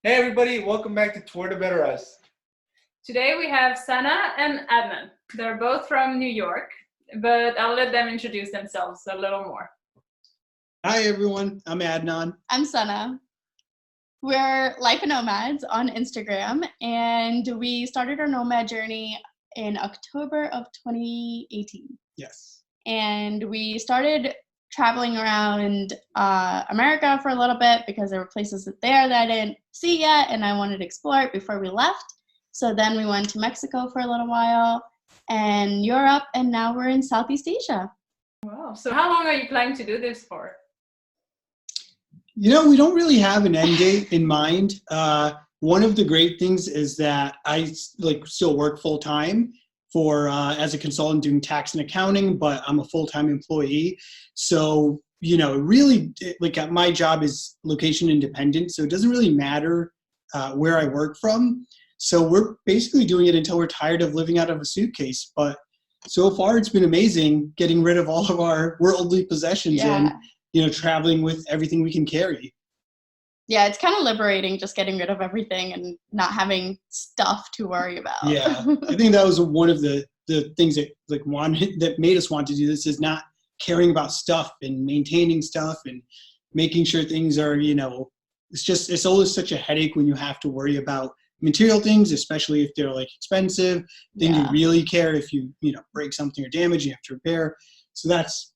Hey everybody, welcome back to Toward a Better Us. Today we have Sana and Adnan. They're both from New York, but I'll let them introduce themselves a little more. Hi everyone, I'm Adnan. I'm Sana. We're Life Nomads on Instagram, and we started our nomad journey in October of 2018. Yes. And we started traveling around America for a little bit because there were places there that I didn't see yet, and I wanted to explore it before we left. So then we went to Mexico for a little while, and Europe, and now we're in Southeast Asia. Wow. So how long are you planning to do this for? You know, we don't really have an end date in mind. One of the great things is that I still work full time for as a consultant doing tax and accounting, but I'm a full-time employee. So, really, my job is location independent, so it doesn't really matter where I work from. So we're basically doing it until we're tired of living out of a suitcase. But so far, it's been amazing getting rid of all of our worldly possessions and, traveling with everything we can carry. Yeah, it's kind of liberating just getting rid of everything and not having stuff to worry about. Yeah, I think that was one of the things that that made us want to do this, is not caring about stuff and maintaining stuff and making sure things are, it's always such a headache when you have to worry about material things, especially if they're expensive. Then you really care if you break something or damage, you have to repair. So that's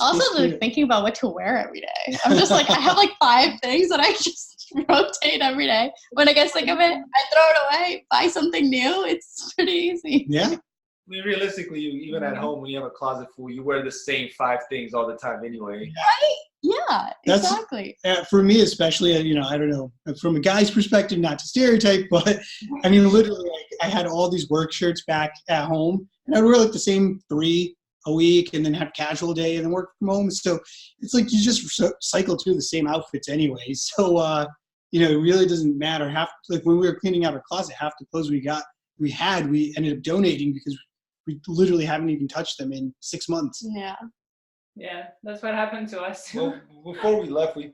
also thinking about what to wear every day. I'm just I have 5 things that I just rotate every day. When I get sick of it, I throw it away, buy something new. It's pretty easy. Yeah. I mean, realistically, even at home, when you have a closet full, you wear the same 5 things all the time anyway. Right? Yeah, exactly. For me, especially, I don't know, from a guy's perspective, not to stereotype, but I mean, literally, I had all these work shirts back at home, and I'd wear the same 3 a week and then have casual day and then work from home. So it's you just cycle through the same outfits anyway. So, it really doesn't matter. When we were cleaning out our closet, half the clothes we ended up donating because we literally haven't even touched them in 6 months. Yeah, that's what happened to us. Well, before we left, we're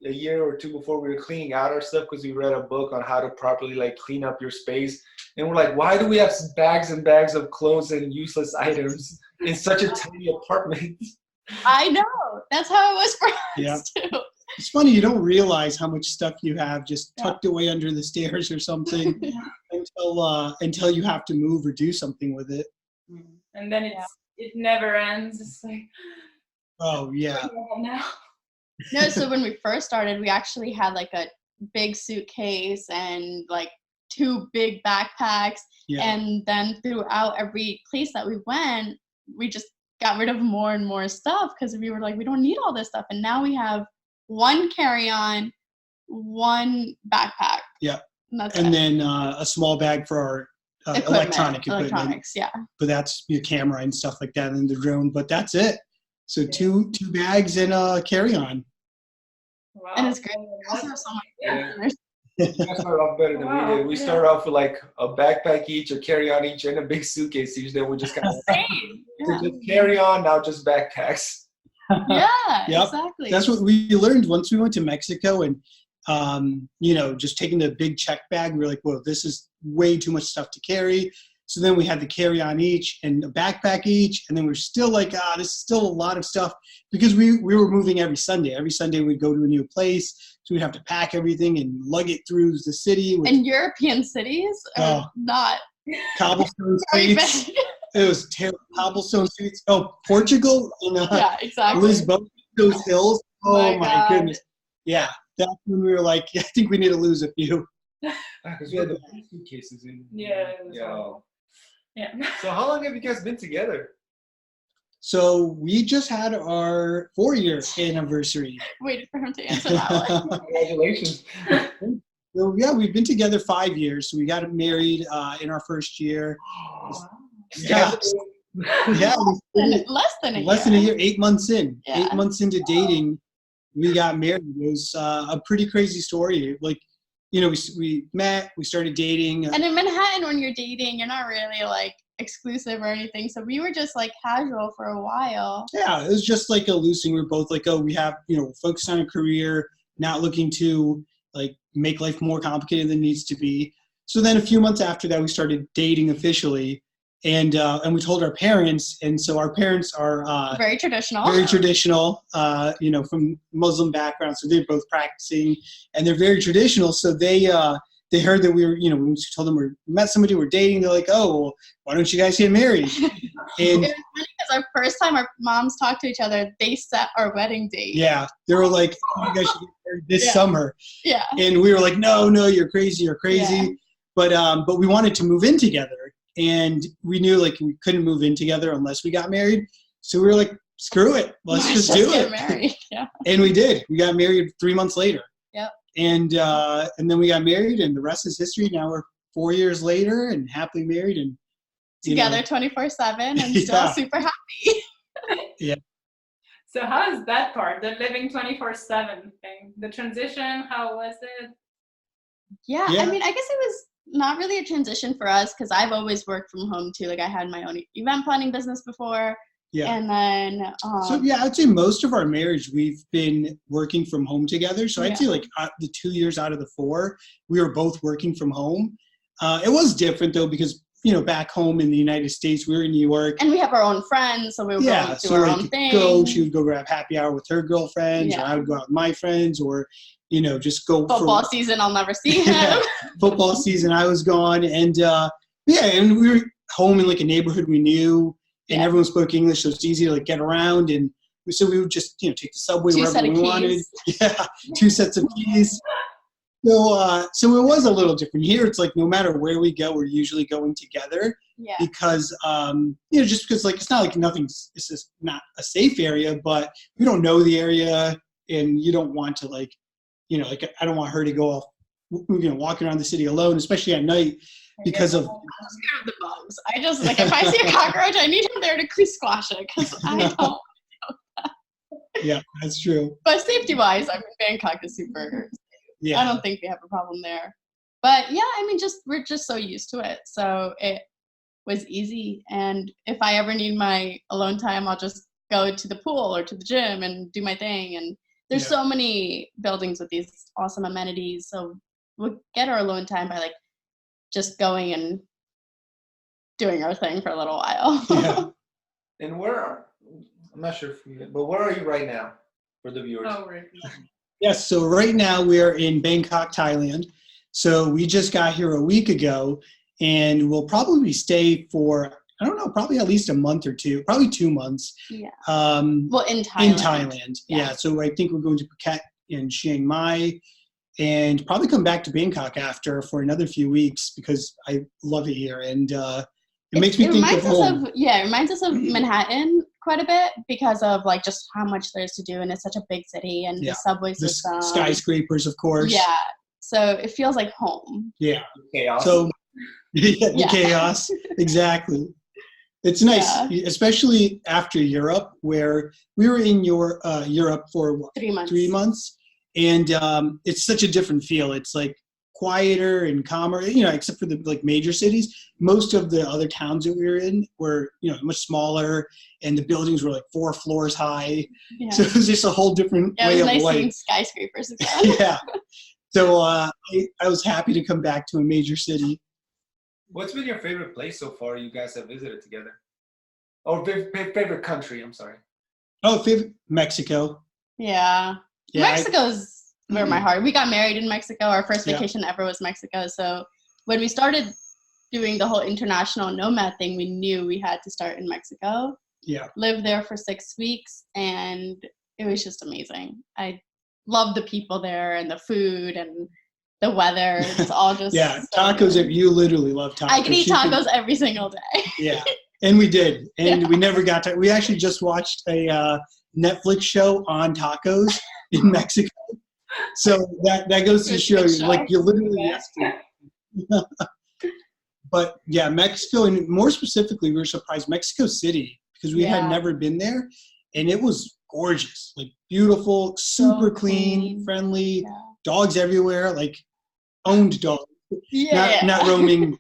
a year or 2 before we were cleaning out our stuff because we read a book on how to properly clean up your space. And we're why do we have bags and bags of clothes and useless items in such a tiny apartment? I know. That's how it was for us too. It's funny, you don't realize how much stuff you have just tucked away under the stairs or something until you have to move or do something with it. And then it never ends. It's oh yeah. Now. No, so when we first started, we actually had a big suitcase and 2 big backpacks. And then throughout every place that we went, we just got rid of more and more stuff because we were we don't need all this stuff. And now we have 1 carry-on, 1 backpack. Yeah. And then a small bag for our electronics, yeah. But that's your camera and stuff like that, and the drone. But that's it. So 2 bags and a carry-on. Wow. And it's great. We also have so much We started off better than we did. We started off with a backpack each, a carry-on each, and a big suitcase each. Then we just kind of just carry on, now just backpacks. Yeah, exactly. That's what we learned once we went to Mexico, and just taking the big check bag. We were well, this is way too much stuff to carry. So then we had the carry-on each and a backpack each, and then we're still this is still a lot of stuff because we were moving every Sunday. Every Sunday we'd go to a new place, so we'd have to pack everything and lug it through the city. And European cities are not cobblestone streets. It was terrible. Cobblestone streets. Oh, Portugal, exactly. Lisbon, those hills. Oh my goodness. Yeah, that's when we were I think we need to lose a few. Because we had the suitcases in. Yeah. So how long have you guys been together? So we just had our 4-year anniversary. Waited for him to answer that one. Congratulations. So yeah, we've been together 5 years. So we got married in our first year. Yeah. Less than a year. 8 months in. 8 months into dating, we got married. It was a pretty crazy story. We met, we started dating. And in Manhattan, when you're dating, you're not really exclusive or anything. So we were just casual for a while. Yeah, it was just a loose thing. We were both we have, focused on a career, not looking to, like make life more complicated than it needs to be. So then a few months after that, we started dating officially, and we told our parents. And so our parents are Very traditional. From Muslim background. So they're both practicing, and they're very traditional. So they heard that we were, when we told them we met somebody, we're dating. They're like, oh, well, why don't you guys get married? And it was funny because our first time our moms talked to each other, they set our wedding date. yeah, they were like, oh, you guys should get married this summer. Yeah. And we were like, no, you're crazy. Yeah. But we wanted to move in together, and we knew like we couldn't move in together unless we got married. So we were like, screw it, let's just do get it. Married. Yeah. And we did. We got married 3 months later. Yep. And then we got married, and the rest is history. Now we're 4 years later and happily married, and together 24/7 and still super happy. Yeah. So how is that part, the living 24/7 thing, the transition? How was it? Yeah, I mean, I guess it was not really a transition for us because I've always worked from home too. Like I had my own event planning business before. Yeah. And then so yeah, I'd say most of our marriage we've been working from home together. So I'd say like the 2 years out of the 4, we were both working from home. It was different though because back home in the United States, we were in New York, and we have our own friends, so we would go do our own thing. She would go grab happy hour with her girlfriends, or I would go out with my friends, or just go football season. I'll never see him. Football season, I was gone, and and we were home in like a neighborhood we knew, and everyone spoke English, so it's easy to like get around. And so we would just take the subway wherever we wanted. Yeah, 2 sets of keys. So it was a little different. Here it's like no matter where we go, we're usually going together. Yeah. Because just because like it's not like it's just not a safe area, but we don't know the area, and you don't want to like I don't want her to go off walking around the city alone, especially at night, because of I'm scared of the bugs. I just like if I see a cockroach, I need him there to squash it because I don't. Yeah, that's true. But safety-wise, I mean, Bangkok is super. Yeah. I don't think we have a problem there. But yeah, I mean, we're just so used to it. So it was easy. And if I ever need my alone time, I'll just go to the pool or to the gym and do my thing. And there's so many buildings with these awesome amenities. So we'll get our alone time by like just going and doing our thing for a little while. Yeah. And I'm not sure but where are you right now for the viewers? Oh, right. Yes, so right now we're in Bangkok, Thailand. So we just got here a week ago, and we'll probably stay for, I don't know, probably at least a month or 2, probably 2 months. Yeah. Well, in Thailand. In Thailand, yeah. So I think we're going to Phuket and Chiang Mai, and probably come back to Bangkok after for another few weeks because I love it here, and it makes me think of home. It reminds us of Manhattan quite a bit because of like just how much there's to do, and it's such a big city, and the subway system, the skyscrapers, of course. Yeah, so it feels like home. Yeah, chaos. So the chaos, exactly. It's nice, especially after Europe, where we were in Europe for 3 months. 3 months, and it's such a different feel. It's like quieter and calmer, except for the like major cities. Most of the other towns that we were in were, much smaller, and the buildings were like 4 floors high. Yeah. So it was just a whole different way of life. It was nice seeing skyscrapers again. Yeah. So I was happy to come back to a major city. What's been your favorite place so far you guys have visited together? Or favorite country, I'm sorry. Oh, favorite Mexico. Yeah. Mexico's where my heart. We got married in Mexico. Our first vacation ever was Mexico. So when we started doing the whole international nomad thing, we knew we had to start in Mexico. Yeah. Lived there for 6 weeks, and it was just amazing. I love the people there and the food and the weather. It's all just tacos. You literally love tacos. I can eat tacos every single day. Yeah, and we did, and we never got to. We actually just watched a Netflix show on tacos in Mexico. So that goes to show you, like you literally have to. But yeah, Mexico, and more specifically, we were surprised Mexico City because we had never been there, and it was gorgeous, like beautiful, super clean, friendly, dogs everywhere, like owned dogs, not roaming,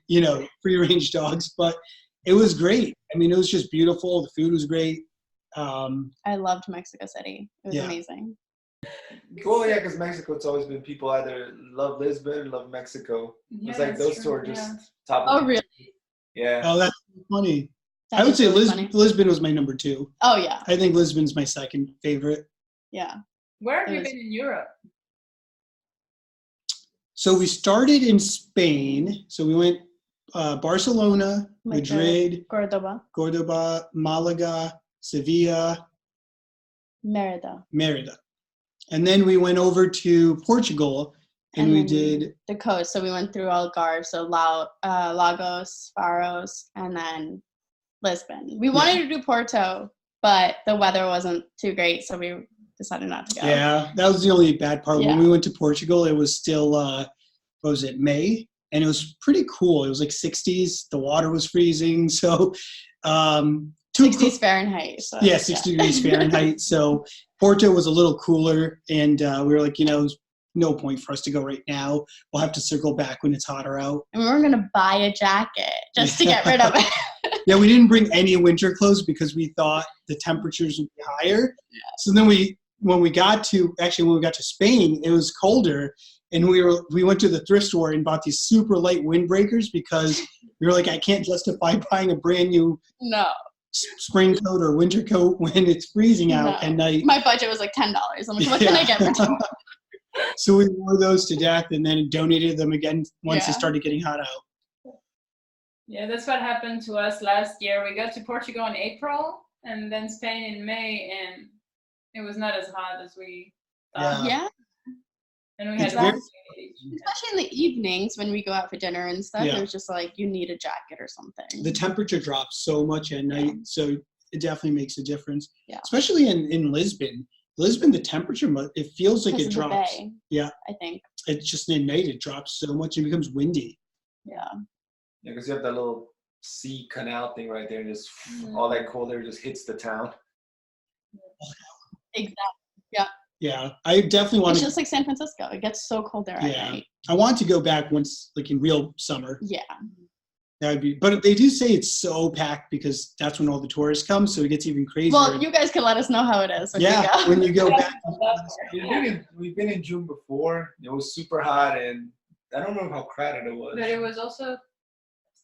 free range dogs, but it was great. I mean, it was just beautiful. The food was great. I loved Mexico City. It was amazing. Well, yeah, because Mexico, it's always been people either love Lisbon or love Mexico. Yeah, It's like that's those two true, are just yeah. top. Oh, of really? Yeah. Oh, that's funny. That I would is say really funny. Lisbon was my number 2. Oh yeah, I think Lisbon's my second favorite. yeah. Where have It you was- been in Europe? So we started in Spain. So we went Barcelona, Madrid, Cordoba, Malaga, Sevilla, Merida. And then we went over to Portugal and we then did, the coast. So we went through Algarve, so Lagos, Faros, and then Lisbon. We wanted to do Porto, but the weather wasn't too great, so we decided not to go. yeah, that was the only bad part. Yeah. When we went to Portugal, it was still, what was it, May? And it was pretty cool. It was like 60s. The water was freezing. So, 60s Fahrenheit. So, yeah, 60 degrees Fahrenheit. So Porto was a little cooler, and we were like, no point for us to go right now. We'll have to circle back when it's hotter out. And we were gonna buy a jacket just to get rid of it. Yeah, we didn't bring any winter clothes because we thought the temperatures would be higher. Yeah. So then when we got to Spain, it was colder, and we went to the thrift store and bought these super light windbreakers because we were like, I can't justify buying a brand new No, spring coat or winter coat when it's freezing out No. at night. my budget was like $10. I'm like, what can I get for $10? So we wore those to death and then donated them again once it Yeah. started getting hot out. Yeah, that's what happened to us last year. We got to Portugal in April and then Spain in May, and it was not as hot as we thought. Yeah, And we had It's to very- especially in the evenings when we go out for dinner and stuff. Yeah. It was just like, you need a jacket or something. The temperature drops so much at night, so it definitely makes a difference. Yeah. Especially in Lisbon. Lisbon, the temperature, it feels like Because it of the drops. bay, Yeah. I think. It's just at night, it drops so much, it becomes windy. Yeah. Yeah, because you have that little sea canal thing right there, and just Mhm. all that cold air just hits the town. Exactly. Yeah, I definitely want It's to. just like San Francisco. It gets so cold there at Yeah. night. I want to go back once, like in real summer. Yeah. That would be. But they do say it's so packed because that's when all the tourists come, so it gets even crazier. Well, you guys can let us know how it is when you yeah, go. when you go back. We've been in June before. It was super hot, and I don't remember how crowded it was. But it was also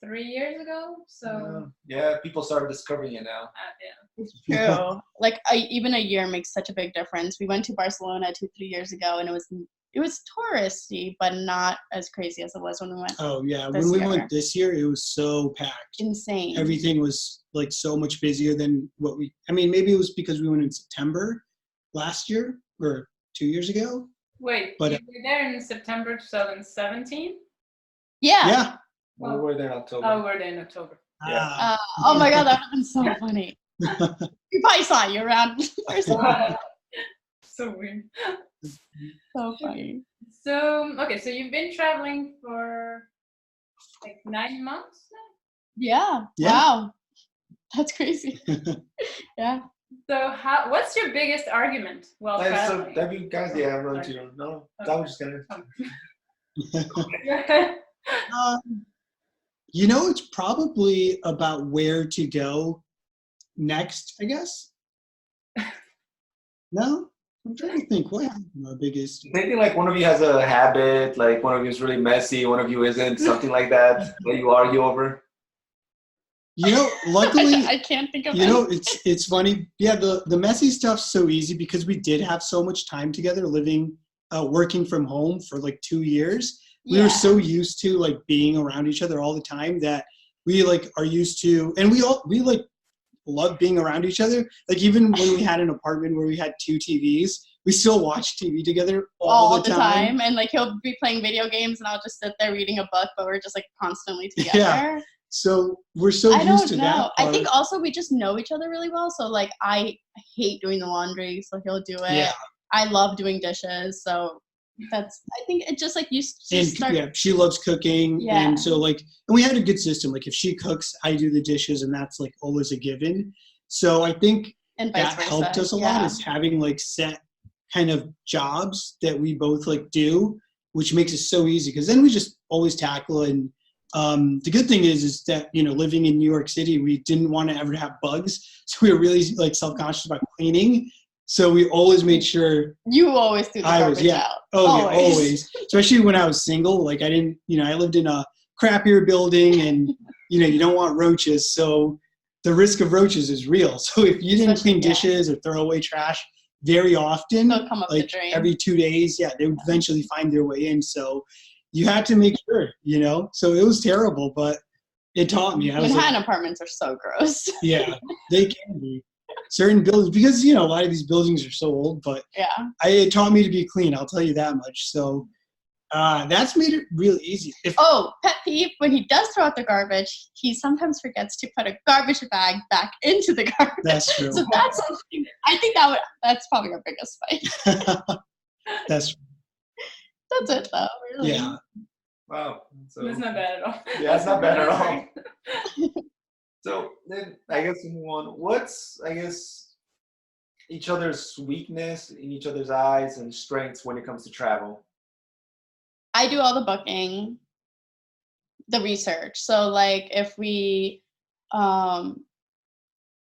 3 years ago, so Yeah, people started discovering it now. yeah. It's true. Like even a year makes such a big difference. We went to Barcelona 2-3 years ago, and it was touristy, but not as crazy as it was when we went. Oh yeah, This when we year. went this year, it was so packed. Insane. Everything was like so much busier than what we. I mean, maybe it was because we went in September last year or 2 years ago. Wait, But, you were there in September 2017? Yeah. Yeah. We were there in October. Oh, we were there in October. Yeah. Oh my god, that would have been so funny. We probably saw you around. So weird. So funny. So, okay, so you've been traveling for like 9 months now? Yeah. Yeah. Wow. That's crazy. Yeah. So, what's your biggest argument while So traveling? have you guys run to your no? I was just gonna. It's probably about where to go next, I guess. No? I'm trying to think. What happened? My biggest. Maybe like one of you has a habit, like one of you is really messy, one of you isn't, something like that you argue over. Luckily, I can't think of any. it's funny. Yeah, the messy stuff's so easy because we did have so much time together working from home for like 2 years. We were so used to like being around each other all the time that we like are used to, and we like love being around each other. Like even when we had an apartment where we had 2 TVs, we still watch TV together all the time. And like he'll be playing video games and I'll just sit there reading a book, but we're just like constantly together. Yeah. So we're so I used don't to know. that. I think also we just know each other really well. So like I hate doing the laundry, so he'll do it. Yeah. I love doing dishes, so I think it just like you just start. Yeah, she loves cooking, Yeah. and so and we had a good system. Like if she cooks, I do the dishes, and that's like always a given. So I think And vice that versa. helped us a lot is having like set kind of jobs that we both like do, which makes it so easy because then we just always tackle. And the good thing is that living in New York City, we didn't want to ever have bugs, so we were really like self-conscious about cleaning. So we always made sure You always threw the garbage out. Oh, yeah, always. Especially when I was single. Like I didn't, I lived in a crappier building and, you don't want roaches. So the risk of roaches is real. So if you didn't clean dishes or throw away trash very often, they'll come up like the drain. every 2 days, they would eventually find their way in. So you had to make sure, So it was terrible, but it taught me. Manhattan apartments are so gross. Yeah, they can be. Certain buildings, because a lot of these buildings are so old, but it taught me to be clean. I'll tell you that much. So that's made it really easy. Pet peeve: when he does throw out the garbage, he sometimes forgets to put a garbage bag back into the garbage. That's true. So that's something. I think that's probably our biggest fight. That's it, though. Really. Yeah. Wow. So It's not bad at all. yeah, it's not bad at all. So then I guess we move on. What's each other's weakness in each other's eyes and strengths when it comes to travel? I do all the booking, the research. So like if we don't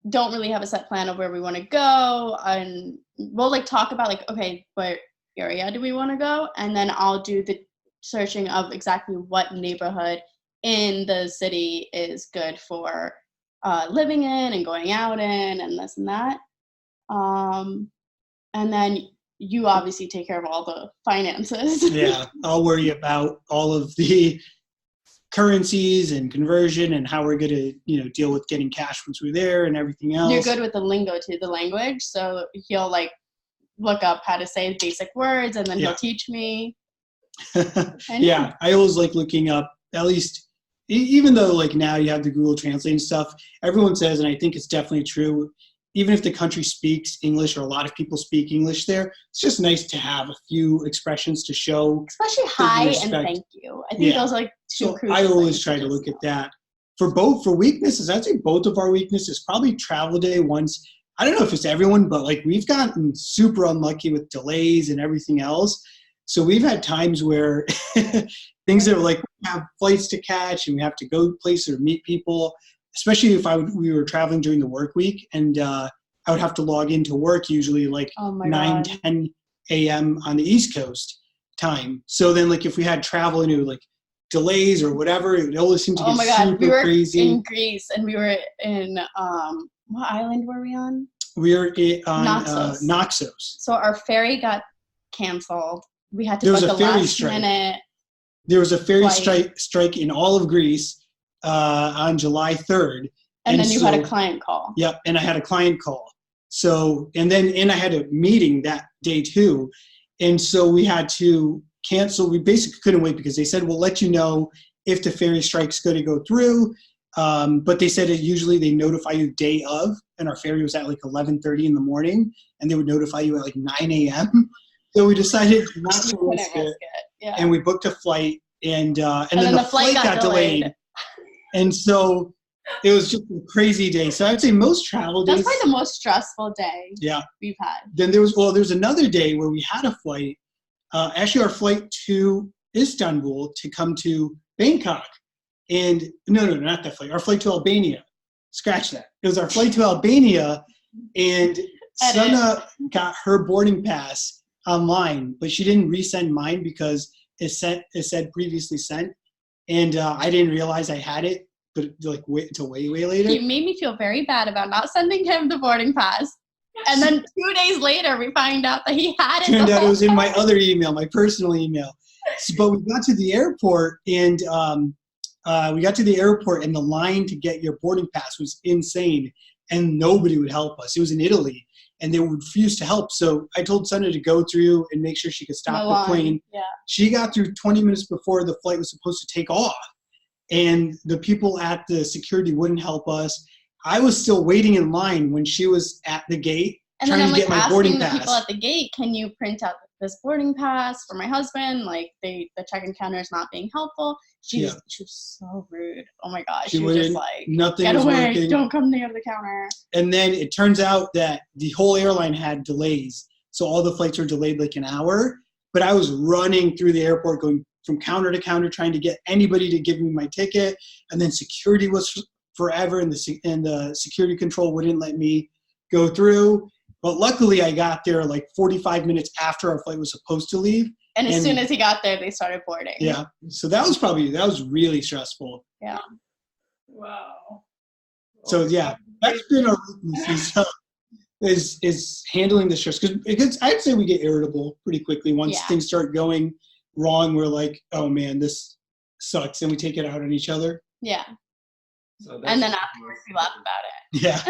really have a set plan of where we want to go, and we'll like talk about like, okay, what area do we want to go? And then I'll do the searching of exactly what neighborhood in the city is good for living in and going out in and this and that. And then you obviously take care of all the finances. Yeah, I'll worry about all of the currencies and conversion and how we're going to, deal with getting cash once we're there and everything else. You're good with the lingo too, the language. So he'll like look up how to say basic words and then he'll teach me. Yeah, I always like looking up, at least, even though like now you have the Google Translate and stuff, everyone says, and I think it's definitely true, even if the country speaks English or a lot of people speak English there, it's just nice to have a few expressions to show. Especially hi and thank you. I think those are like two crucial I always things try to look at that. For weaknesses, I'd say both of our weaknesses, probably travel day once. I don't know if it's everyone, but like we've gotten super unlucky with delays and everything else. So we've had times where things that are like we have flights to catch and we have to go places or meet people, especially if we were traveling during the work week and I would have to log into work usually like 10 a.m. on the East Coast time. So then like if we had travel and it was like delays or whatever, it would always seem to get super crazy. We were in Greece and we were in, what island were we on? We were on Naxos. So our ferry got canceled. We had to book a last minute. There was a ferry strike in all of Greece on July 3rd. And then you had a client call. Yep, and I had a client call. So, and I had a meeting that day too. And so we had to cancel. We basically couldn't wait because they said, we'll let you know if the ferry strike's going to go through. But they said usually they notify you day of, and our ferry was at like 11:30 in the morning, and they would notify you at like 9 a.m. So we decided not to risk it, and we booked a flight, and then the flight got delayed. And so it was just a crazy day. So I'd say most travel days. That's probably the most stressful day we've had. Then there's another day where we had a flight. Actually, our flight to Istanbul to come to Bangkok. And no, not that flight. Our flight to Albania. Scratch that. It was our flight to Albania, and Sana got her boarding pass online, but she didn't resend mine because it said previously sent, and I didn't realize I had it, but like wait until way later. He made me feel very bad about not sending him the boarding pass, and then 2 days later we find out that he had it. Turned out it was in my other email, my personal email. But we got to the airport, and the line to get your boarding pass was insane, and nobody would help us. It was in Italy, and they would refuse to help. So I told Sana to go through and make sure she could stop the plane. Yeah. She got through 20 minutes before the flight was supposed to take off, and the people at the security wouldn't help us. I was still waiting in line when she was at the gate trying to get my boarding pass. And then I'm like asking the people at the gate, can you print out this boarding pass for my husband? Like the check-in counter is not being helpful. She was so rude. Oh my gosh. She was just like, nothing get was away, working. don't come near the counter. And then it turns out that the whole airline had delays. So all the flights were delayed like an hour, but I was running through the airport going from counter to counter trying to get anybody to give me my ticket. And then security was forever, and the security control wouldn't let me go through. But luckily I got there like 45 minutes after our flight was supposed to leave. And as soon as he got there, they started boarding. Yeah. So that was really stressful. Yeah. Wow. So yeah, that's been our weakness is handling the stress. Because I'd say we get irritable pretty quickly. Once things start going wrong, we're like, oh man, this sucks. And we take it out on each other. Yeah. So And then afterwards we laugh about it. Yeah.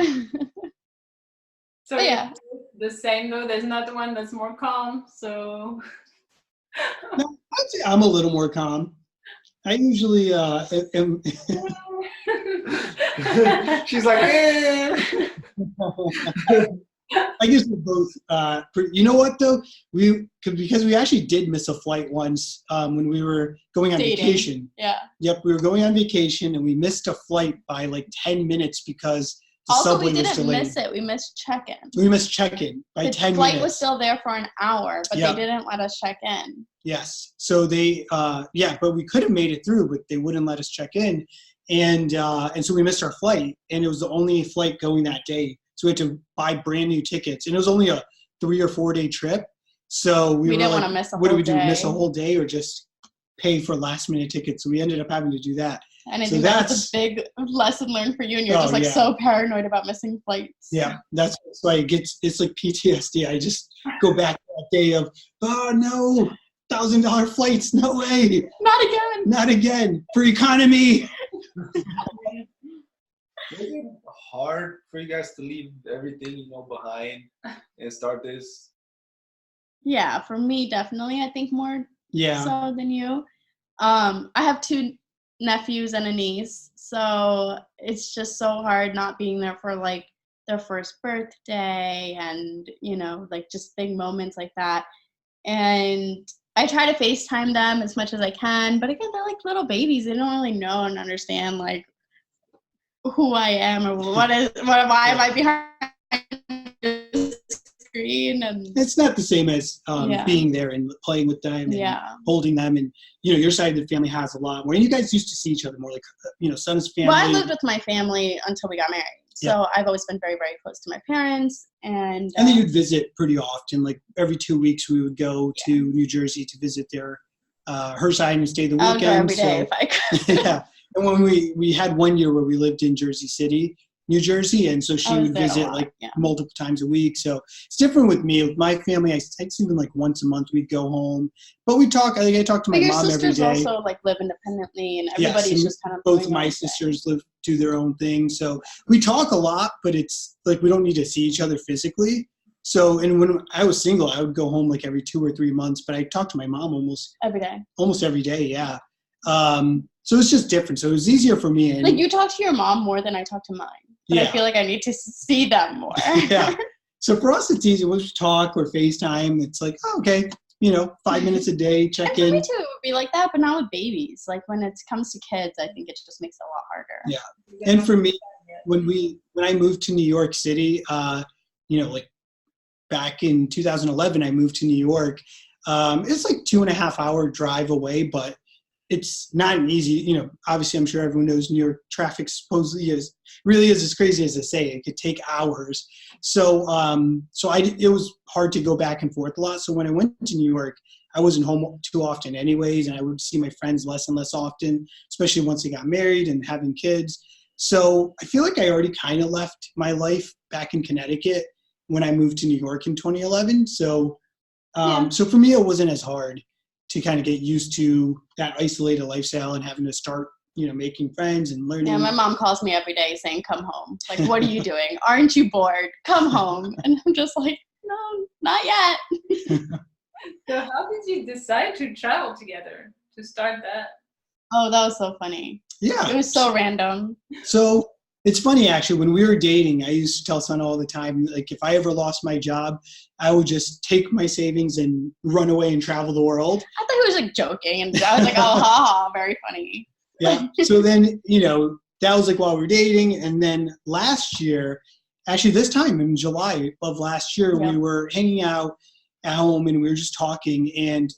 So yeah. the same though. There's not one that's more calm. So No, I'd say I'm a little more calm. I usually am. She's like, eh. I guess we're both. You know what though? Because we actually did miss a flight once when we were going on vacation. Yeah. Yep, we were going on vacation and we missed a flight by like 10 minutes because the Also, subway we was didn't delayed. miss it. We missed check-in. We missed check-in by The 10 flight minutes. was still there for an hour, but Yeah. they didn't let us check in. Yes. So they, but we could have made it through, but they wouldn't let us check in. And so we missed our flight, and it was the only flight going that day. So we had to buy brand new tickets, and it was only a 3 or 4 day trip. So we were didn't like, want to miss a what do whole we do? day. Miss a whole day or just pay for last minute tickets? So we ended up having to do that. And I So think that's a big lesson learned for you, and you're Oh, just like yeah. so paranoid about missing flights. Yeah, that's why it's like PTSD. I just go back to that day of, oh no, $1,000 flights, no way, Not again. not again, for economy. Was it hard for you guys to leave everything, behind and start this? Yeah, for me, definitely. I think more Yeah, so than you. I have 2 nephews and a niece, so it's just so hard not being there for like their first birthday and like just big moments like that. And I try to FaceTime them as much as I can, but again, they're like little babies. They don't really know and understand like who I am or why am I behind the screen. And it's not the same as Yeah. being there and playing with them and yeah. holding them. And your side of the family has a lot more. And you guys used to see each other more, like son's family. Well, I lived with my family until we got married. So I've always been very, very close to my parents. And then you'd visit pretty often. Like every 2 weeks, we would go to New Jersey to visit her side and stay the I weekend. would go every day if I could. Yeah. And when we had 1 year where we lived in Jersey City, New Jersey, and so she I was would there a visit lot, like yeah. multiple times a week. So it's different with me. With my family, I'd see them like once a month. We'd go home, but we talk. I think I talk to my But your mom every sisters day. also like live independently, and everybody's and just kind of both doing of my their own sisters do their own thing. So we talk a lot, but it's like we don't need to see each other physically. So, and when I was single, I would go home like every 2 or 3 months, but I talked to my mom thing every day. almost every day. Yeah. So it's just different. So it was easier for me. And Like you talk to your mom more than I talk to mine, but I Yeah. feel like I need to see them more. Yeah. So for us, it's easy. We'll just talk or FaceTime. It's like, oh, okay, 5 minutes a day, And check for in. me too, it would be like that, but not with babies. Like when it comes to kids, I think it just makes it a lot harder. Yeah. And for me, when I moved to New York City, like back in 2011, I moved to New York. It's like 2.5 hour drive away, but it's not an easy, obviously I'm sure everyone knows New York traffic supposedly really is as crazy as they say. It could take hours. So, it was hard to go back and forth a lot. So when I went to New York, I wasn't home too often anyways, and I would see my friends less and less often, especially once they got married and having kids. So I feel like I already kind of left my life back in Connecticut when I moved to New York in 2011. So, so for me, it wasn't as hard to kind of get used to that isolated lifestyle and having to start, making friends and learning. Yeah, my mom calls me every day saying, "Come home." Like, what are you doing? Aren't you bored? Come home. And I'm just like, no, not yet. So how did you decide to travel together to start that? Oh, that was so funny. Yeah. It was so random. So it's funny, actually, when we were dating, I used to tell Sana all the time, like if I ever lost my job, I would just take my savings and run away and travel the world. I thought he was like joking, and I was like, oh, ha ha, very funny. Yeah. So then, that was like while we were dating. And then last year, actually this time in July of last year, Yeah. we were hanging out at home and we were just talking. And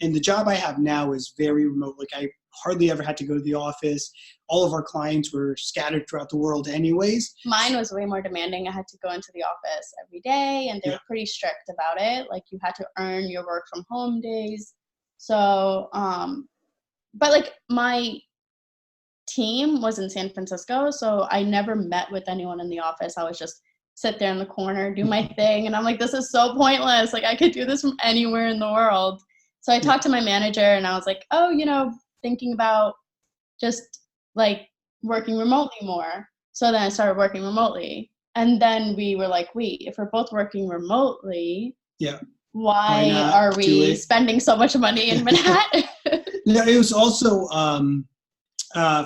the job I have now is very remote. Like I hardly ever had to go to the office. All of our clients were scattered throughout the world anyways. Mine was way more demanding. I had to go into the office every day, and they were pretty strict about it. Like, you had to earn your work from home days. So, but like, my team was in San Francisco, so I never met with anyone in the office. I was just sit there in the corner, do my thing, and I'm like, this is so pointless. Like, I could do this from anywhere in the world. So I talked to my manager, and I was like, oh, thinking about just like working remotely more. So then I started working remotely, and then we were like, wait, if we're both working remotely, why are we spending so much money in Manhattan? Yeah, it was also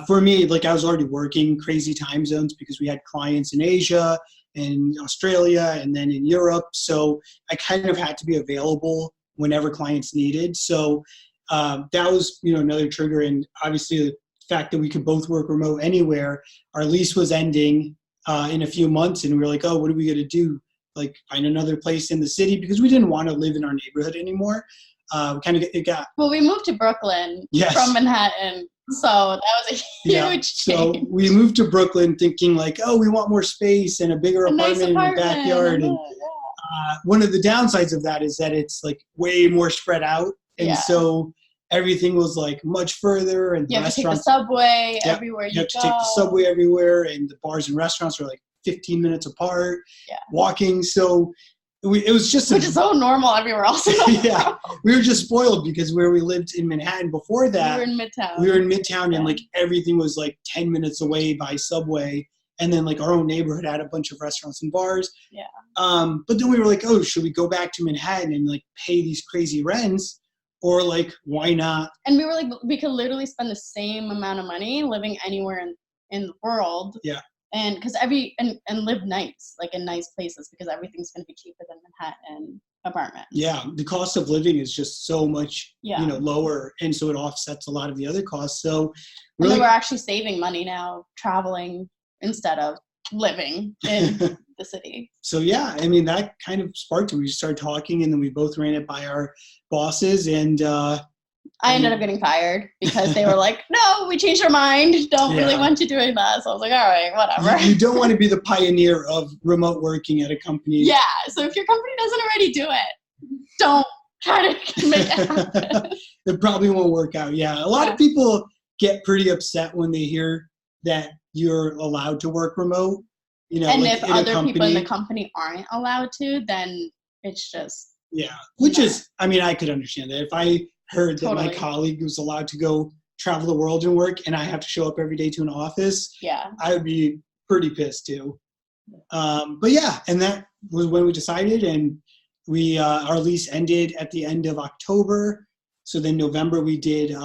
for me, like, I was already working crazy time zones because we had clients in Asia and Australia and then in Europe. So I kind of had to be available whenever clients needed. So that was, another trigger. And obviously the fact that we could both work remote anywhere. Our lease was ending in a few months, and we were like, oh, what are we going to do? Like, find another place in the city, because we didn't want to live in our neighborhood anymore. Well, we moved to Brooklyn from Manhattan. So that was a huge change. So we moved to Brooklyn thinking like, oh, we want more space and a bigger apartment in the backyard. And one of the downsides of that is that it's like way more spread out. And so everything was like much further. And you have to take the subway everywhere you go. You have to take the subway everywhere. And the bars and restaurants are like 15 minutes apart, walking. So it was just which is so normal everywhere else. We were just spoiled because where we lived in Manhattan before that, we were in Midtown, and like everything was like 10 minutes away by subway, and then like our own neighborhood had a bunch of restaurants and bars. But then we were like, oh, should we go back to Manhattan and like pay these crazy rents, or like why not? And we were like, we could literally spend the same amount of money living anywhere in the world. And because and live nice, like in nice places, because everything's going to be cheaper than Manhattan apartments. Yeah, the cost of living is just so much, lower, and so it offsets a lot of the other costs. So we're actually saving money now, traveling instead of living in the city. So I mean, that kind of sparked it. We started talking, and then we both ran it by our bosses, and I ended up getting fired because they were like, no, we changed our mind. Don't really want you doing that. So I was like, all right, whatever. You don't want to be the pioneer of remote working at a company. Yeah. So if your company doesn't already do it, don't try to make it happen. It probably won't work out. Yeah. A lot of people get pretty upset when they hear that you're allowed to work remote. And like if other people in the company aren't allowed to, then it's just. Yeah. Which is, I mean, I could understand that. If I heard that my colleague was allowed to go travel the world and work, and I have to show up every day to an office, I would be pretty pissed too. But and that was when we decided, and we our lease ended at the end of October. So then November we did. We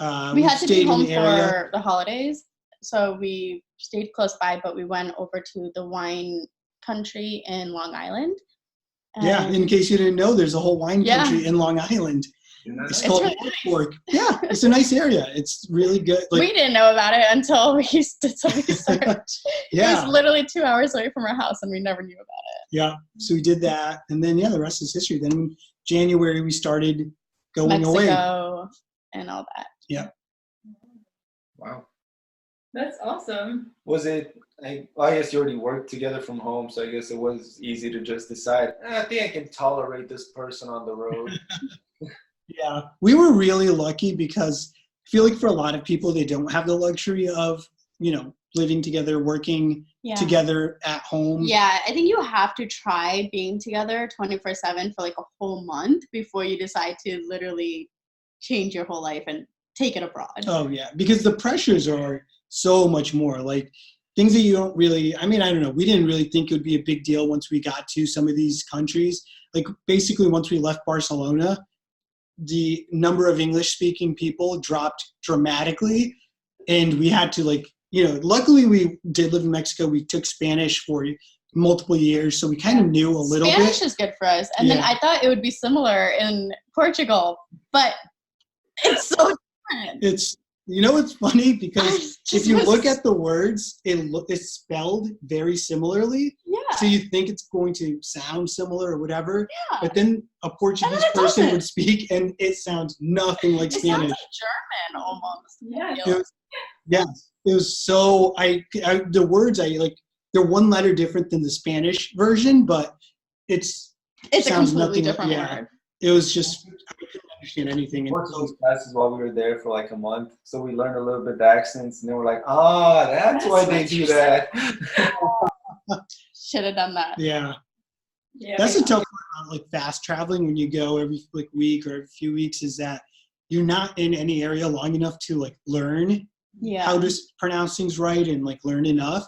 had to be home for the holidays, so we stayed close by, but we went over to the wine country in Long Island. In case you didn't know, there's a whole wine country in Long Island. It's called Norfolk. Yeah, it's a nice area. It's really good. Like, we didn't know about it until we did some research. It was literally 2 hours away from our house, and we never knew about it. Yeah, so we did that, and then the rest is history. Then in January we started going away. Mexico and all that. Yeah. Wow. That's awesome. Was it? I guess you already worked together from home, so I guess it was easy to just decide, I think I can tolerate this person on the road. Yeah, we were really lucky because I feel like for a lot of people, they don't have the luxury of, living together, working together at home. Yeah, I think you have to try being together 24/7 for like a whole month before you decide to literally change your whole life and take it abroad. Oh, yeah, because the pressures are so much more. Like, things that you don't really, I don't know, we didn't really think it would be a big deal once we got to some of these countries. Like, basically, once we left Barcelona, the number of English-speaking people dropped dramatically, and we had to, luckily we did live in Mexico. We took Spanish for multiple years, so we kind of knew a little bit. Spanish is good for us. And then I thought it would be similar in Portugal, but it's so different. It's funny because if you look at the words, it's spelled very similarly. Yeah. So you think it's going to sound similar or whatever. Yeah. But then a Portuguese person would speak, and it sounds nothing like Spanish. It sounds like almost. Yeah. It was so the words I like. They're one letter different than the Spanish version, but It's a sounds completely nothing different yeah. word. It was just I couldn't understand anything. And Portuguese classes while we were there for like a month, so we learned a little bit of the accents, and they were like, "Ah, that's why they what do you're that." Should have done that. yeah, Yeah. that's a tough part about like fast traveling when you go every like week or every few weeks is that you're not in any area long enough to like learn Yeah. how to pronounce things right and like learn enough.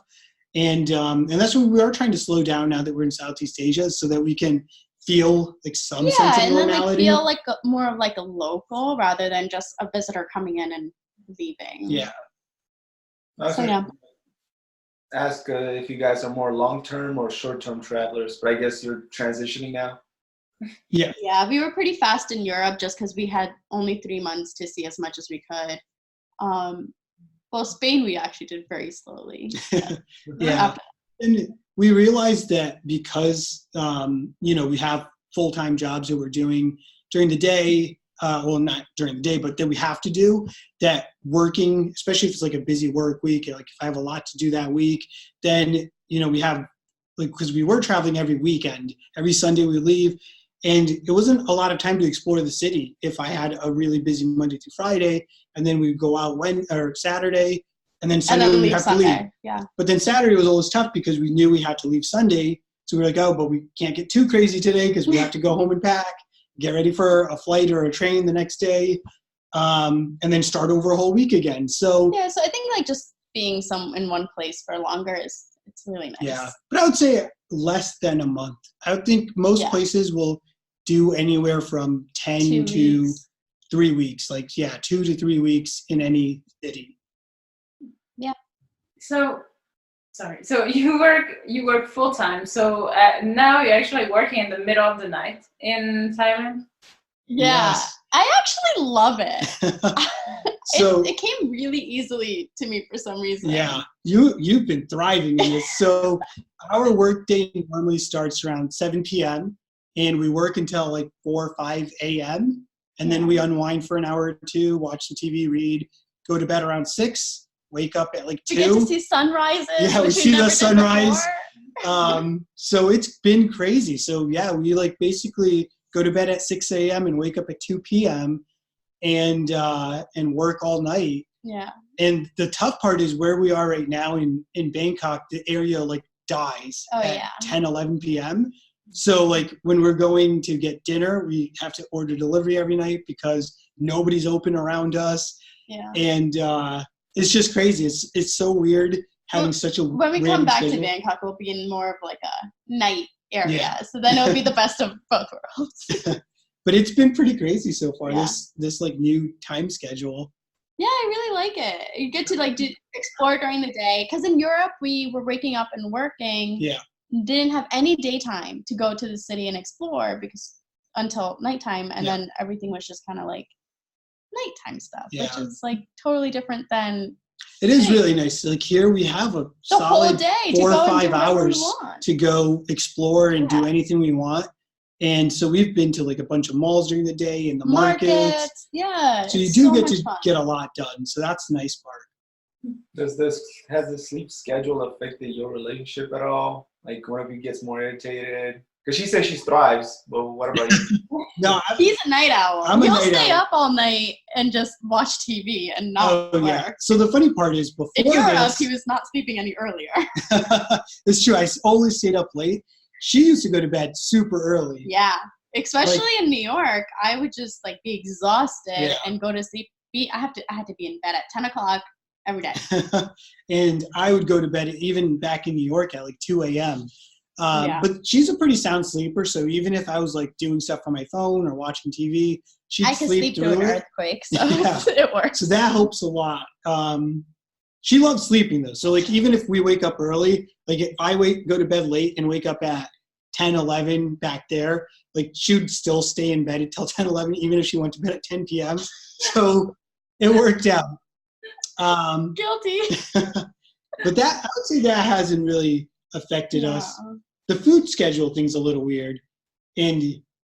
And that's what we are trying to slow down now that we're in Southeast Asia, so that we can feel like some sense of and then normality. feel like more of like a local rather than just a visitor coming in and leaving. Yeah. So yeah. Ask if you guys are more long-term or short-term travelers, but I guess you're transitioning now. Yeah. Yeah, we were pretty fast in Europe just because we had only 3 months to see as much as we could. Well, Spain we actually did very slowly. Yeah. And we realized that because, we have full-time jobs that we're doing during the day, well, not during the day, but that we have to do, that working, especially if it's like a busy work week, like if I have a lot to do that week, then, we have, like, because we were traveling every weekend, every Sunday we leave, and it wasn't a lot of time to explore the city if I had a really busy Monday through Friday, and then we'd go out Saturday, and then Sunday we'd have to leave. Yeah. But then Saturday was always tough because we knew we had to leave Sunday. So we were like, oh, but we can't get too crazy today because we have to go home and pack, get ready for a flight or a train the next day, and then start over a whole week again. So yeah, so I think like just being in one place for longer it's really nice. Yeah, but I would say less than a month. I would think most places will do anywhere from 10 to weeks. 3 weeks. Like, 2 to 3 weeks in any city. Yeah. So you work full time. So now you're actually working in the middle of the night in Thailand. Yeah, Yes. I actually love it. So it came really easily to me for some reason. yeah, you've been thriving in this. So our work day normally starts around 7 p.m. and we work until like 4 or 5 a.m. and then we unwind for an hour or two, watch some TV, read, go to bed around 6, wake up at like 2. We get to see sunrises. Yeah, we see the sunrise. So it's been crazy. So yeah, we like basically go to bed at 6 a.m. and wake up at 2 p.m. and work all night. Yeah. And the tough part is where we are right now in Bangkok, the area like dies at 10, 11 p.m. So like when we're going to get dinner, we have to order delivery every night because nobody's open around us. Yeah. And it's just crazy. It's so weird having such a when we come back schedule. to Bangkok, we'll be in more of like a night area. Yeah. So then it'll be the best of both worlds. But it's been pretty crazy so far. Yeah. This like new time schedule. Yeah, I really like it. You get to like explore during the day because in Europe we were waking up and working. Yeah. Didn't have any daytime to go to the city and explore because until nighttime, and then everything was just kind of like nighttime stuff, which is like totally different than. It is really nice. Like here we have a solid whole day 4 to or go 5 hours to go explore and do anything we want. And so we've been to like a bunch of malls during the day and the markets. Yeah. So you do get to get a lot done. So that's the nice part. Has the sleep schedule affected your relationship at all? Like one of you gets more irritated? Because she says she thrives, but what about you? No, he's a night owl. He'll stay up all night and just watch TV and not work. Yeah. So the funny part is before in Europe, he was not sleeping any earlier. It's true. I always stayed up late. She used to go to bed super early. Yeah. Especially in New York, I would just like be exhausted and go to sleep. I had to be in bed at 10 o'clock every day. And I would go to bed even back in New York at like 2 a.m. But she's a pretty sound sleeper. So even if I was like doing stuff on my phone or watching TV, she'd sleep through an earthquake. So it works. So that helps a lot. She loves sleeping though. So like even if we wake up early, like if I go to bed late and wake up at 10, 11 back there, like she would still stay in bed until 10, 11, even if she went to bed at 10 p.m. So it worked out. Guilty. But I would say that hasn't really affected us. The food schedule thing's a little weird. And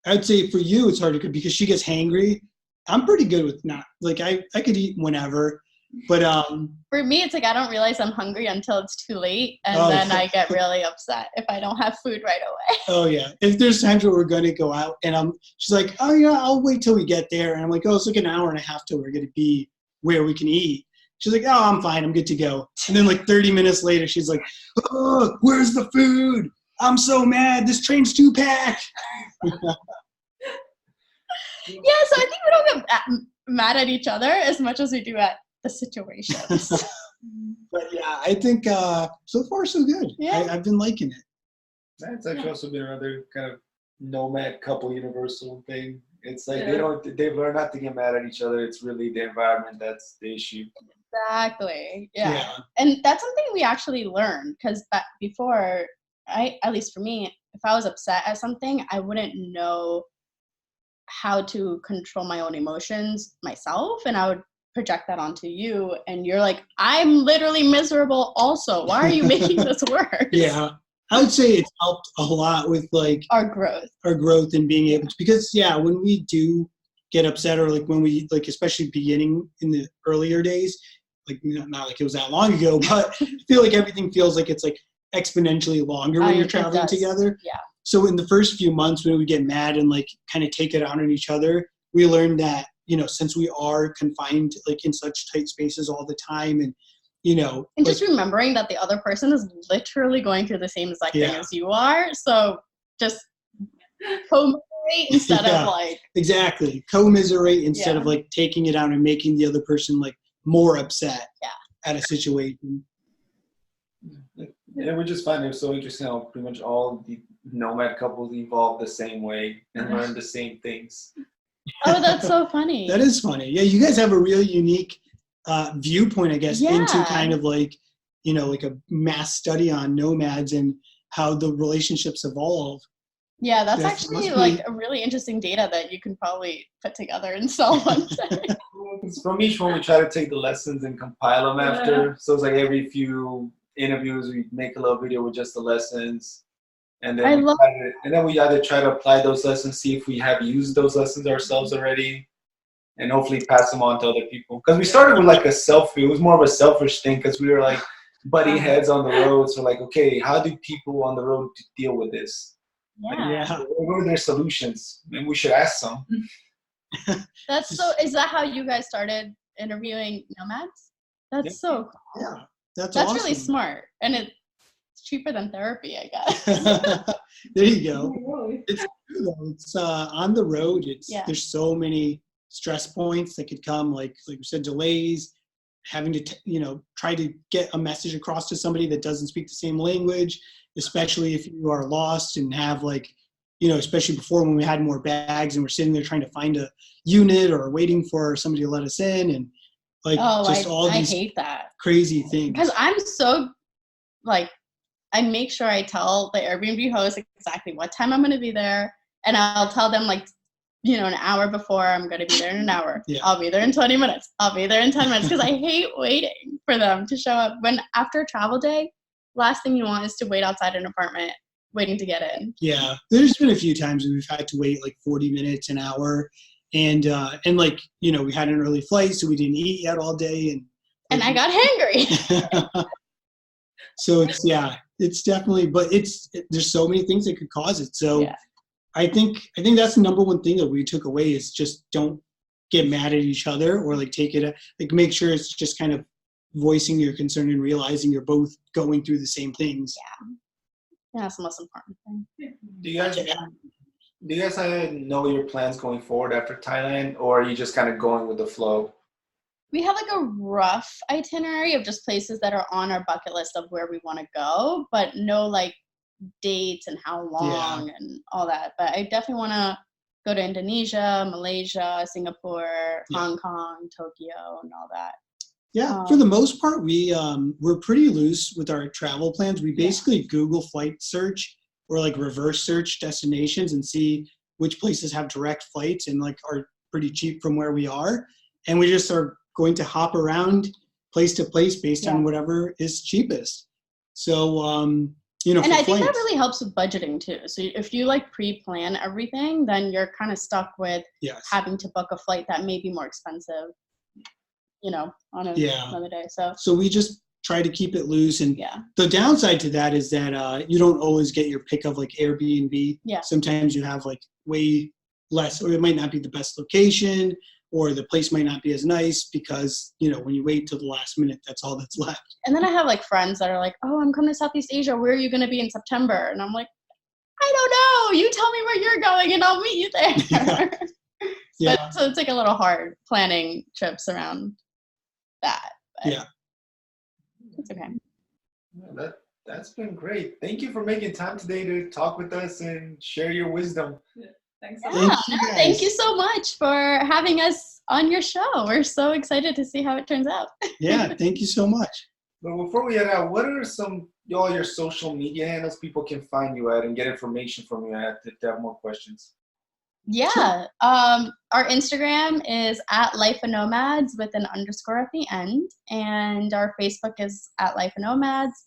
I would say for you, it's hard to cook because she gets hangry I'm pretty good with not like I could eat whenever, but For me, it's like I don't realize I'm hungry until it's too late, and Oh, then yeah. I get really upset if I don't have food right away. oh yeah. If there's times where we're gonna go out and she's like, oh yeah, I'll wait till we get there, and I'm like, oh, it's like an hour and a half till we're gonna be where we can eat. She's like, oh, I'm fine, I'm good to go. And then like 30 minutes later, she's like, oh, where's the food? I'm so mad. This train's too packed. Yeah, so I think we don't get mad at each other as much as we do at the situations. But yeah, I think so far so good. Yeah. I've been liking it. That's actually also been another kind of nomad couple universal thing. It's like Yeah. they've learned not to get mad at each other. It's really the environment that's the issue. Exactly. Yeah. And that's something we actually learned because before, at least for me, if I was upset at something, I wouldn't know how to control my own emotions myself, and I would project that onto you, and you're like, I'm literally miserable also. Why are you making this worse? Yeah. I would say it's helped a lot with like Our growth. our growth and being able to, because yeah, when we do get upset or like when we like, especially beginning in the earlier days, like not like it was that long ago, but I feel like everything feels like it's like exponentially longer when you're It traveling does. together. Yeah. So in the first few months when we get mad and like kind of take it out on each other, we learned that, since we are confined like in such tight spaces all the time and, And like, just remembering that the other person is literally going through the same exact thing Yeah. as you are. So just commiserate instead Yeah. of like, exactly. Commiserate instead Yeah. of like taking it out and making the other person like more upset Yeah. at a situation. And we just find it so interesting how pretty much all the nomad couples evolve the same way and learn the same things. oh, that's so funny. That is funny. Yeah, you guys have a really unique viewpoint, I guess, into Yeah. kind of like, like a mass study on nomads and how the relationships evolve. Yeah, that's That actually must be- like a really interesting data that you can probably put together and sell one day. From each one, we try to take the lessons and compile them after. So it's like every few interviews, we make a little video with just the lessons. And then, we either try to apply those lessons, see if we have used those lessons ourselves already, and hopefully pass them on to other people. Because we started with like it was more of a selfish thing because we were like butting heads on the road. So like, okay, how do people on the road deal with this? Yeah. What are their solutions? Maybe we should ask some. Is that how you guys started interviewing nomads? That's Yeah. so cool. Yeah, that's That's awesome. really smart. And it's cheaper than therapy, I guess. There you go. It's true though. It's on the road. There's so many stress points that could come, like we said, delays, having to try to get a message across to somebody that doesn't speak the same language, especially if you are lost and have like, especially before when we had more bags and we're sitting there trying to find a unit or waiting for somebody to let us in and like all I these hate that. crazy things. Because I'm so like, I make sure I tell the Airbnb host exactly what time I'm going to be there. And I'll tell them like, an hour before I'm going to be there in an hour. Yeah. I'll be there in 20 minutes. I'll be there in 10 minutes because I hate waiting for them to show up. When after a travel day, last thing you want is to wait outside an apartment waiting to get in. Yeah. There's been a few times we've had to wait like 40 minutes, an hour. And like, we had an early flight, so we didn't eat yet all day. And I got hangry. So it's definitely, but there's so many things that could cause it. So Yeah. I think that's the number one thing that we took away is just don't get mad at each other or like take it, like make sure it's just kind of voicing your concern and realizing you're both going through the same things. Yeah, that's the most important thing. Do you guys know your plans going forward after Thailand, or are you just kind of going with the flow? We have like a rough itinerary of just places that are on our bucket list of where we want to go, but no like dates and how long and all that. But I definitely want to go to Indonesia, Malaysia, Singapore, Hong Kong, Tokyo, and all that. Yeah, for the most part, we're pretty loose with our travel plans. We basically Google flight search or like reverse search destinations and see which places have direct flights and like are pretty cheap from where we are. And we just are going to hop around place to place based on whatever is cheapest. So, you know, And for I think that flights. really helps with budgeting too. So if you like pre-plan everything, then you're kind of stuck with Yes. having to book a flight that may be more expensive, you know, on another day. So we just try to keep it loose. And Yeah. the downside to that is that you don't always get your pick of like Airbnb. Yeah. Sometimes you have like way less, or it might not be the best location, or the place might not be as nice because, you know, when you wait till the last minute, that's all that's left. And then I have like friends that are like, oh, I'm coming to Southeast Asia. Where are you going to be in September? And I'm like, I don't know. You tell me where you're going and I'll meet you there. Yeah. But, so it's like a little hard planning trips around that. But Yeah. it's okay. Yeah, that's been great. Thank you for making time today to talk with us and share your wisdom. Thanks. Yeah, Thank you, thank guys. you so much for having us on your show. We're so excited to see how it turns out. Yeah. Thank you so much. But before we head out, what are all your social media handles people can find you at and get information from you at if they have more questions? Yeah. Our Instagram is at Life of Nomads with an underscore at the end. And our Facebook is at Life of Nomads.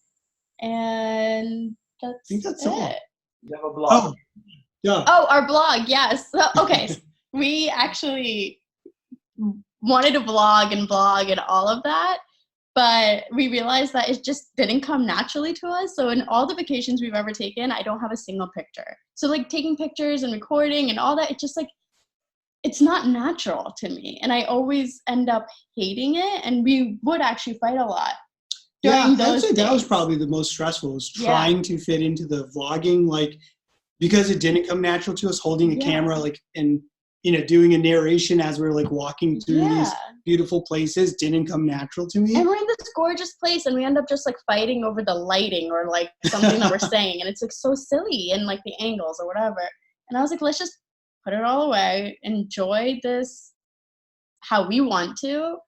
And I think that's all. it. You have a blog. Oh, yeah. Oh, our blog, yes. So, okay, so we actually wanted to blog and all of that, but we realized that it just didn't come naturally to us. So in all the vacations we've ever taken, I don't have a single picture. So like taking pictures and recording and all that, it just like, it's not natural to me. And I always end up hating it. And we would actually fight a lot. Yeah, during I'd those say that was days. probably the most stressful, was Yeah. trying to fit into the vlogging, like, because it didn't come natural to us, holding a Yeah. camera, like, and, you know, doing a narration as we were like walking through these beautiful places didn't come natural to me. And we're in this gorgeous place and we end up just like fighting over the lighting or like something that we're saying. And it's like so silly and like the angles or whatever. And I was like, let's just put it all away, enjoy this how we want to,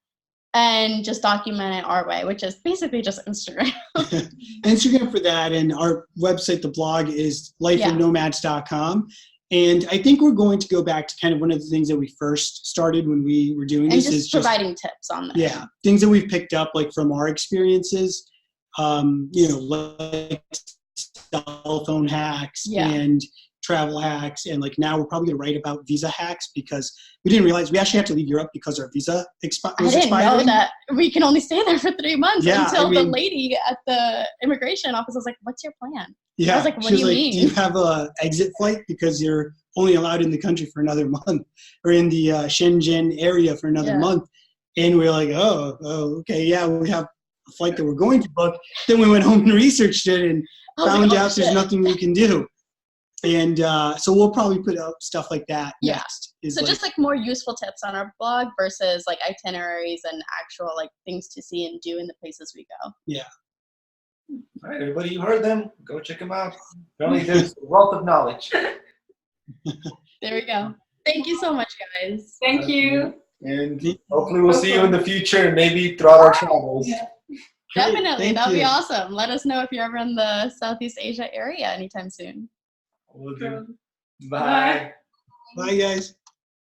and just document it our way, which is basically just Instagram. Instagram for that, and our website, the blog, is lifeofnomads.com. And I think we're going to go back to kind of one of the things that we first started when we were doing And this. just is providing tips on that. Yeah, things that we've picked up like from our experiences, you know, like cell phone hacks and travel hacks. And like now we're probably going to write about visa hacks because we didn't realize we actually had to leave Europe because our visa was I didn't expiring. know that we can only stay there for 3 months until the mean, lady at the immigration office was like, what's your plan? Yeah, I was like, what she do was you like, mean? do you have a exit flight because you're only allowed in the country for another month, or in the Shenzhen area for another month? And we were like, oh, okay, yeah, we have a flight that we're going to book. Then we went home and researched it and found out there's nothing we can do. And so we'll probably put out stuff like that next. So like, just like more useful tips on our blog versus like itineraries and actual like things to see and do in the places we go. Yeah. All right, everybody, you heard them. Go check them out. Apparently there's a wealth of knowledge. There we go. Thank you so much, guys. Thank you. And hopefully we'll see you in the future and maybe throughout our travels. Yeah. Definitely. That would be you. awesome. Let us know if you're ever in the Southeast Asia area anytime soon. Will do. Bye. Bye, guys.